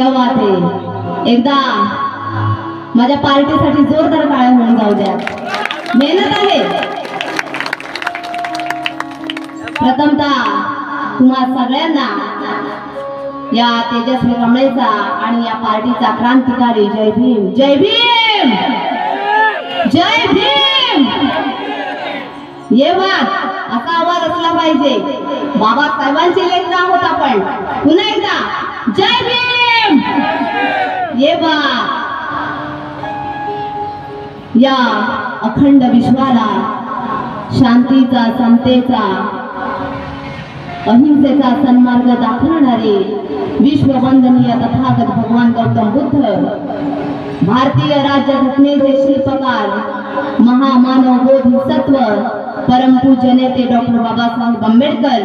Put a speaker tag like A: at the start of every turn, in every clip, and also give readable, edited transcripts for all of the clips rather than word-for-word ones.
A: क्या बात आहे. एकदा माझ्या पार्टीसाठी जोरदार टाळ्या होऊन जाऊ द्या. मेहनत आहे. प्रथमतः तुम्हा सगळ्यांना या तेजस्वी कमळेचा आणि या पार्टीचा क्रांतिकारी जय भीम, जय भीम, जय भीम. ये बात असा आवाज असला पाहिजे. बाबासाहेबांचे लेख आहोत आपण. पुन्हा एकदा जय भीम. ये बात या अखंड विश्वाला शांतीचा, समतेचा, अहिंसेचा सन्मार्ग दाखवणारे विश्ववंदनीय तथागत भगवान गौतम बुद्ध, भारतीय राज्यघटनेचे शिल्पकार, महामानव बोधिसत्व, परमपूज्य नेते डॉक्टर बाबासाहेब आंबेडकर,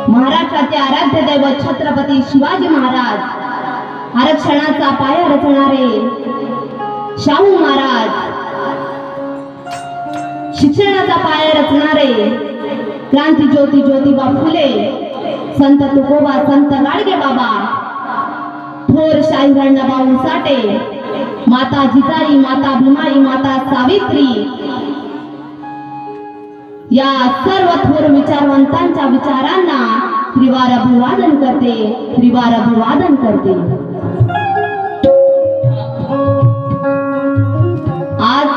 A: महाराष्ट्राचे आराध्य दैवत छत्रपती शिवाजी महाराज, आरक्षणाचा पाया रचणारे शाहू महाराज, शिक्षणाचा पाया रचणारे क्रांतिज्योती ज्योतिबा फुले, संत तुकोबा, संत गाडगे बाबा, थोर शाहीर अण्णाभाऊ साठे, माता जिजाई, माता भीमाई, माता सावित्री, या सर्व थोर विचारवंतांच्या विचारांना त्रिवार अभिवादन करते, त्रिवार अभिवादन करते. आज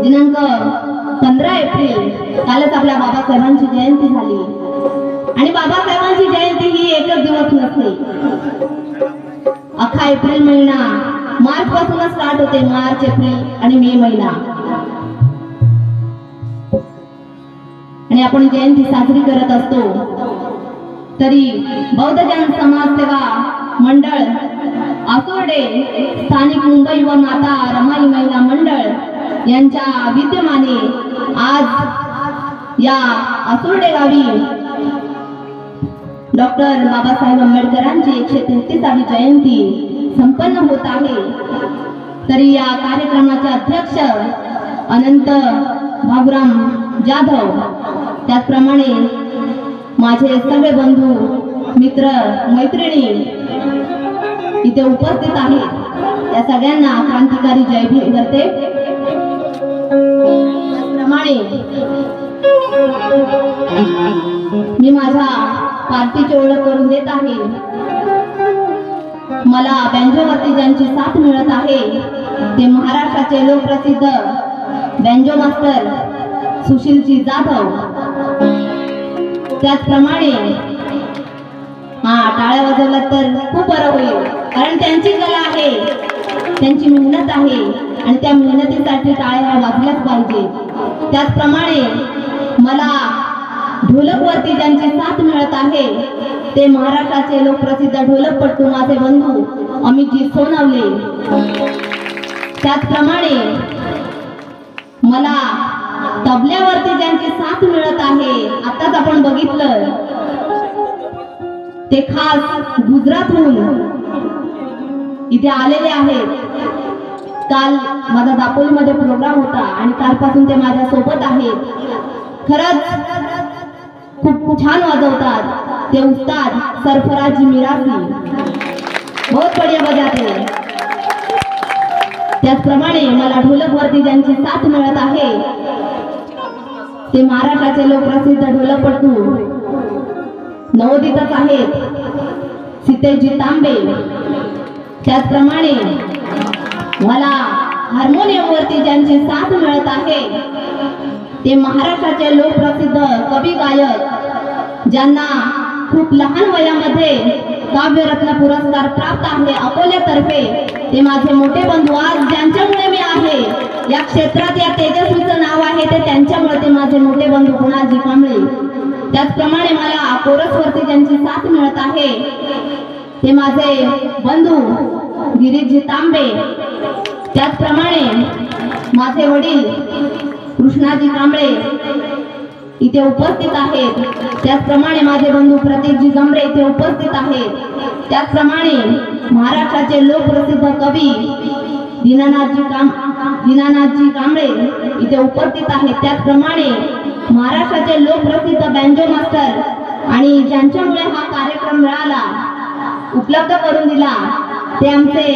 A: दिनांक 15 एप्रिल, कालच आपल्या बाबासाहेबांची जयंती झाली. आणि बाबासाहेबांची जयंती ही एकच दिवस नसते. अख्खा एप्रिल महिना मार्च पासूनच स्टार्ट होते. मार्च, एप्रिल आणि मे महिना. आणि आपण जयंती साजरी करत असतो. तरी बौद्धजन समाज सेवा मंडळ आसुर्डे, स्थानिक मुंबई व माता रमाई महिला मंडळ यांच्या विद्यमाने आज या आसुर्डे गावी डॉक्टर बाबासाहेब आंबेडकरांची 133वी जयंती संपन्न होत आहे. तरी या कार्यक्रमाचे अध्यक्ष अनंत बाबूराम जाधव, त्याचप्रमाणे माझे सगळे बंधू, मित्र, मैत्रिणी इथे उपस्थित आहेत. या सगळ्यांना क्रांतिकारी जय भीम करते. त्याचप्रमाणे मी माझ्या पार्टीची ओळख करून देत आहे. मला बँजोवरती ज्यांची साथ मिळत आहे ते महाराष्ट्राचे लोकप्रसिद्ध बँजो मास्टर सुशीलजी जाधव. त्याचप्रमाणे टाळ्या वाजवला तर खूप बरं होईल, कारण त्यांची कला आहे, त्यांची मेहनत आहे आणि त्या मेहनतीसाठी टाळ्या वाजल्याच पाहिजे. त्याचप्रमाणे मला ढोलकवरती ज्यांची साथ मिळत आहे ते महाराष्ट्राचे लोकप्रसिद्ध ढोलकपटू माझे बंधू अमितजी सोनवले. त्याचप्रमाणे मला तबल्यावरती ज्यांची साथ मिळत आहे, आताच आपण बघितलं, ते खास गुजरातहून इथे आलेले आहेत. काल माझा दापोलीमध्ये प्रोग्राम होता आणि कालपासून ते माझ्या सोबत आहेत. खरंच खूप छान वाजवतात ते उस्ताद सरफराजी मिरासी, बहुत बढिया बजाते. त्याचप्रमाणे मला ढोलकवरती ज्यांची साथ मिळत आहे ते महाराष्ट्राचे लोकप्रसिद्ध ढोलकपटू नवोदितच आहेत, सीतेजी तांबे. त्याचप्रमाणे मला हार्मोनियमवरती ज्यांची साथ मिळत आहे ते महाराष्ट्राचे लोकप्रसिद्ध कवी गायक, ज्यांना खूप लहान वयामध्ये काव्यरत्न पुरस्कार प्राप्त आहे अकोल्यातर्फे, ते माझे मोठे बंधू. आज ज्यांच्यामुळे मी आहे या क्षेत्रात, या तेजस्वीचं नाव आहे ते त्यांच्यामुळे, ते माझे मोठे बंधू कुणालजी कांबळे. त्याचप्रमाणे मला कोरसवरती ज्यांची साथ मिळत आहे ते माझे बंधू गिरीशजी तांबे. त्याचप्रमाणे माझे वडील कृष्णाजी कांबळे इथे उपस्थित आहेत. त्याचप्रमाणे माझे बंधू प्रतीकजी गमरे इथे उपस्थित आहेत. त्याचप्रमाणे महाराष्ट्राचे लोकप्रसिद्ध कवी दीनानाथजी कांबळे इथे उपस्थित आहेत. त्याचप्रमाणे महाराष्ट्राचे लोकप्रसिद्ध बँजो मास्टर आणि ज्यांच्यामुळे हा कार्यक्रम मिळाला उपलब्ध करून दिला ते आमचे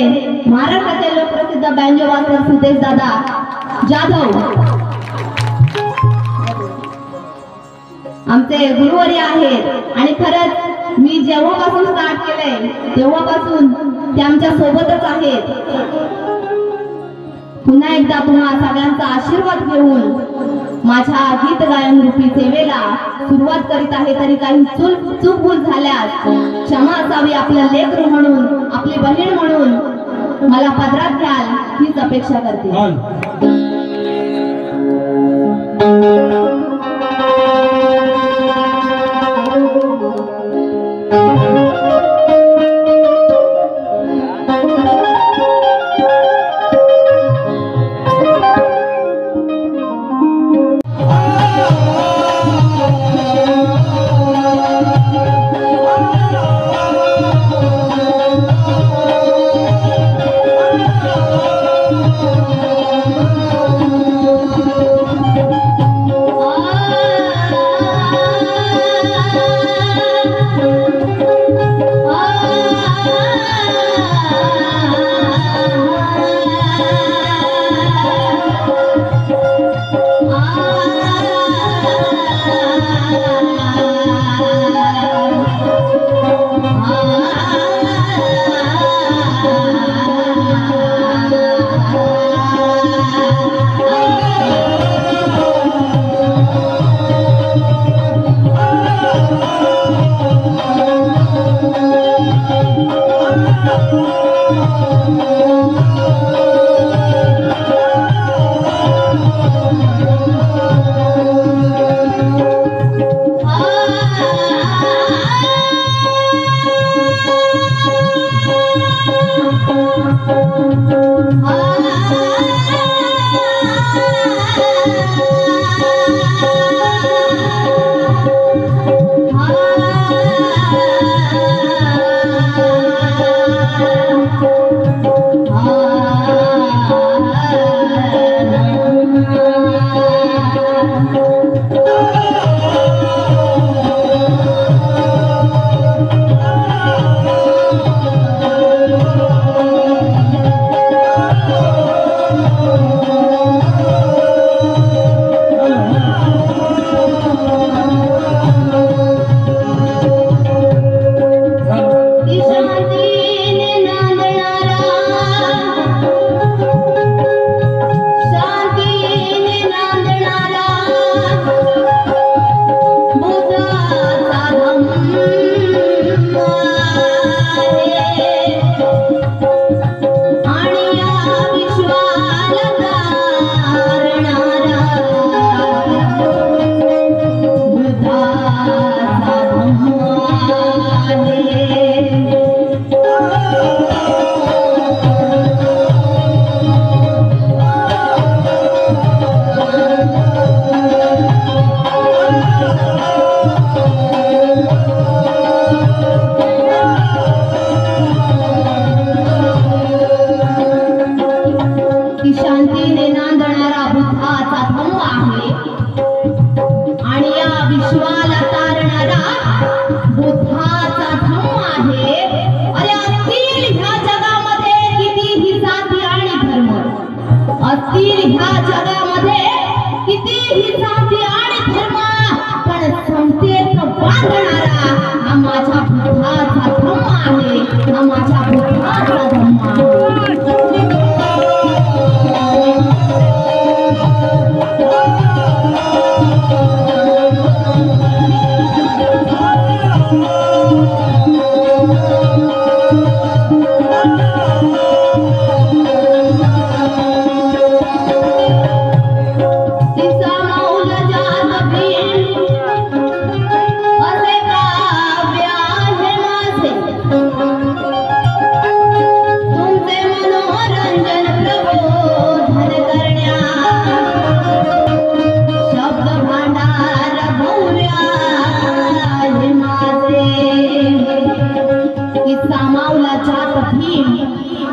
A: महाराष्ट्राचे लोकप्रसिद्ध बँजो वादक सुदेश दादा जाधव आमचे गुरुवर्य आहेत आणि खरंच मी जेव्हापासून स्टार्ट केलंय तेव्हापासून ते आमच्या सोबतच आहेत. पुन्हा एकदा तुम्हा सगळ्यांचा आशीर्वाद घेऊन माझ्या गीत गायन रूपी सेवेला सुरुवात करीत आहे. तरी काही चूक भूल झाल्यास क्षमा असावी. आपलं लेकरू म्हणून आपली बहीण म्हणून मला पदरात घ्याल हीच अपेक्षा करते.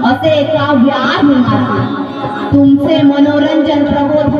A: असे काव्य आहे माझे. तुमचे मनोरंजन प्रबोधन